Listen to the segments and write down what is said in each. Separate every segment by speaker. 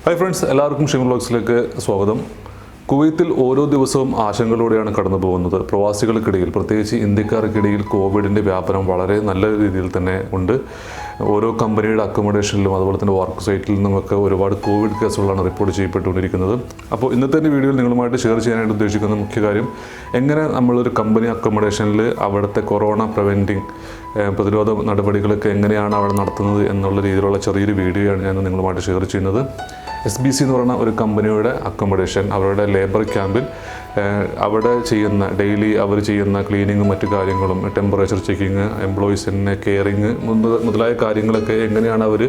Speaker 1: Hi friends, എല്ലാവർക്കും shimmer വ്ലോഗ്സിലേക്ക് സ്വാഗതം. കുവൈത്തിൽ ഓരോ ദിവസവും ആശങ്കകളിലൂടെയാണ് കടന്നു പോകുന്നത്. പ്രവാസികൾക്കിടയിൽ, പ്രത്യേകിച്ച് ഇന്ത്യക്കാർക്കിടയിൽ കോവിഡിൻ്റെ വ്യാപനം വളരെ നല്ല രീതിയിൽ തന്നെ ഉണ്ട്. ഓരോ കമ്പനിയുടെ അക്കോമഡേഷനിലും അതുപോലെ തന്നെ വർക്ക് സൈറ്റിൽ നിന്നുമൊക്കെ ഒരുപാട് കോവിഡ് കേസുകളാണ് റിപ്പോർട്ട് ചെയ്യപ്പെട്ടുകൊണ്ടിരിക്കുന്നത്. അപ്പോൾ ഇന്നത്തെ വീഡിയോയിൽ നിങ്ങളുമായിട്ട് ഷെയർ ചെയ്യാനായിട്ട് ഉദ്ദേശിക്കുന്ന മുഖ്യ കാര്യം, എങ്ങനെ നമ്മളൊരു കമ്പനി അക്കോമഡേഷനിൽ അവിടുത്തെ കൊറോണ പ്രിവെൻറ്റിംഗ് പ്രതിരോധ നടപടികളൊക്കെ എങ്ങനെയാണ് അവിടെ നടത്തുന്നത് എന്നുള്ള രീതിയിലുള്ള ചെറിയൊരു വീഡിയോയാണ് ഞാൻ നിങ്ങളുമായിട്ട് ഷെയർ ചെയ്യുന്നത്. SBC എന്ന് പറയുന്ന ഒരു കമ്പനിയുടെ അക്കോമഡേഷൻ, അവരുടെ ലേബർ ക്യാമ്പിൽ അവിടെ ചെയ്യുന്ന ഡെയിലി അവർ ചെയ്യുന്ന ക്ലീനിങ്ങും മറ്റു കാര്യങ്ങളും, ടെമ്പറേച്ചർ ചെക്കിങ്, എംപ്ലോയീസിനെ കെയറിങ് മുതലായ കാര്യങ്ങളൊക്കെ എങ്ങനെയാണ് അവർ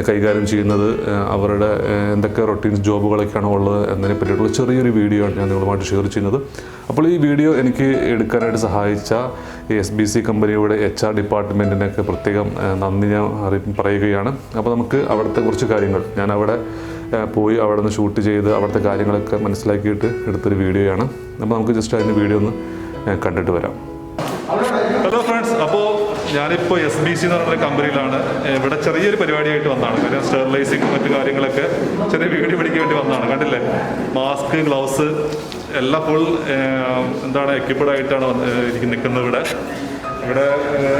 Speaker 1: കൈകാര്യം ചെയ്യുന്നത്, അവരുടെ എന്തൊക്കെ റൊട്ടീൻസ് ജോബുകളൊക്കെയാണോ ഉള്ളത് എന്നതിനെ പറ്റിയിട്ടുള്ള ചെറിയൊരു വീഡിയോ ആണ് ഞാൻ നിങ്ങളുമായിട്ട് ഷെയർ ചെയ്യുന്നത്. അപ്പോൾ ഈ വീഡിയോ എനിക്ക് എടുക്കാനായിട്ട് സഹായിച്ച SBC കമ്പനിയുടെ HR ഡിപ്പാർട്ട്മെൻറ്റിനൊക്കെ പ്രത്യേകം നന്ദി ഞാൻ പറയുകയാണ്. അപ്പോൾ നമുക്ക് അവിടുത്തെ കുറച്ച് കാര്യങ്ങൾ, ഞാൻ അവിടെ പോയി അവിടെ നിന്ന് ഷൂട്ട് ചെയ്ത് അവിടുത്തെ കാര്യങ്ങളൊക്കെ മനസ്സിലാക്കിയിട്ട് എടുത്തൊരു വീഡിയോയാണ്. അപ്പോൾ നമുക്ക് ജസ്റ്റ് അതിൻ്റെ വീഡിയോ ഒന്ന് കണ്ടിട്ട് വരാം. ഹലോ ഫ്രണ്ട്സ്, അപ്പോൾ ഞാനിപ്പോൾ SBC എന്ന് പറയുന്ന കമ്പനിയിലാണ്. ഇവിടെ ചെറിയൊരു പരിപാടിയായിട്ട് വന്നതാണ്. കാര്യം സ്റ്റെറിലൈസിങ് മറ്റു കാര്യങ്ങളൊക്കെ ചെറിയ വീഡിയോ പിടിക്കാൻ വേണ്ടി വന്നതാണ്. കണ്ടില്ലേ, മാസ്ക്, ഗ്ലൗസ് എല്ലാം ഫുൾ എക്യുപ്ഡ് ആയിട്ടാണ് നിൽക്കുന്നത്. ഇവിടെ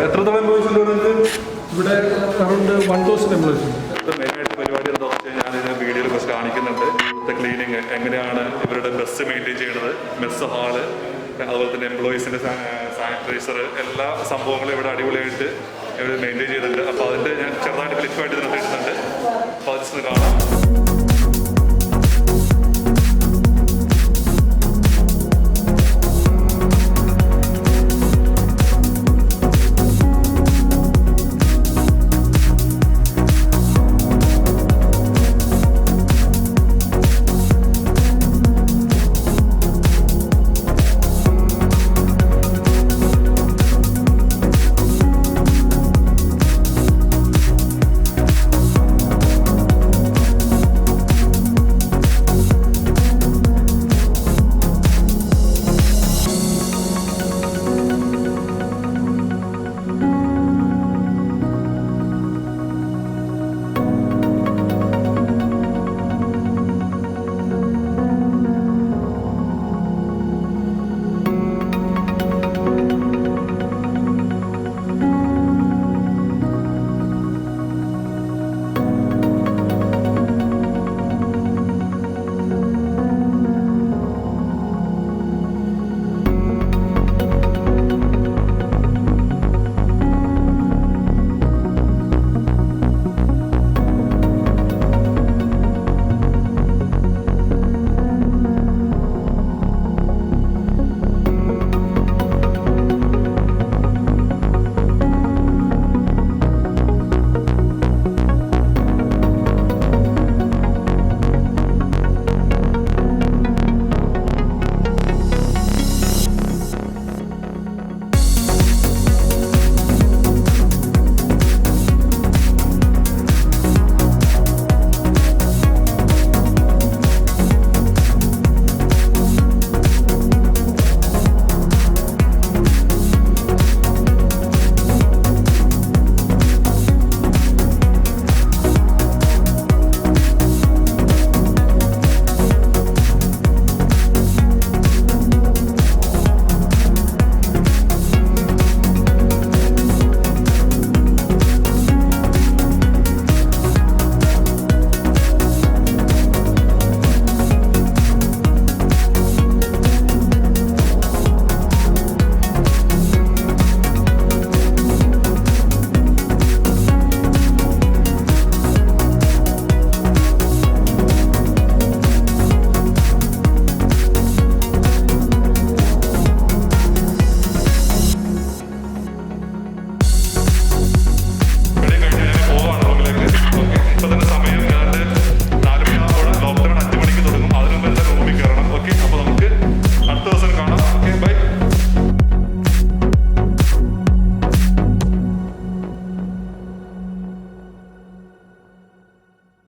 Speaker 1: എത്രത്തോളം എംപ്ലോയീസ് ഉണ്ട് നിങ്ങൾക്ക്?
Speaker 2: ഇവിടെ അറൗണ്ട് 1000 എംപ്ലോയീസ് ഉണ്ട്.
Speaker 1: മെയിനായിട്ട് പരിപാടി എന്താ വെച്ചാൽ ഞാനിത് വീഡിയോയിൽ കുറച്ച് കാണിക്കുന്നുണ്ട്. ഇവിടുത്തെ ക്ലീനിങ് എങ്ങനെയാണ്, ഇവരുടെ ബസ് മെയിൻറ്റെയിൻ ചെയ്യുന്നത്, മെസ്സ് ഹാള്, അതുപോലെ തന്നെ എംപ്ലോയീസിൻ്റെ സാനിറ്റൈസർ, എല്ലാ സംഭവങ്ങളും ഇവിടെ അടിപൊളിയായിട്ട് ഇവർ മെയിൻറ്റെയിൻ ചെയ്തിട്ടുണ്ട്. അപ്പോൾ അതിൻ്റെ ഞാൻ ചെറുതായിട്ട് ക്ലിപ്പായിട്ട് ഇതിനകത്ത് ഇടുന്നുണ്ട്. അപ്പോൾ അത് കാണാം.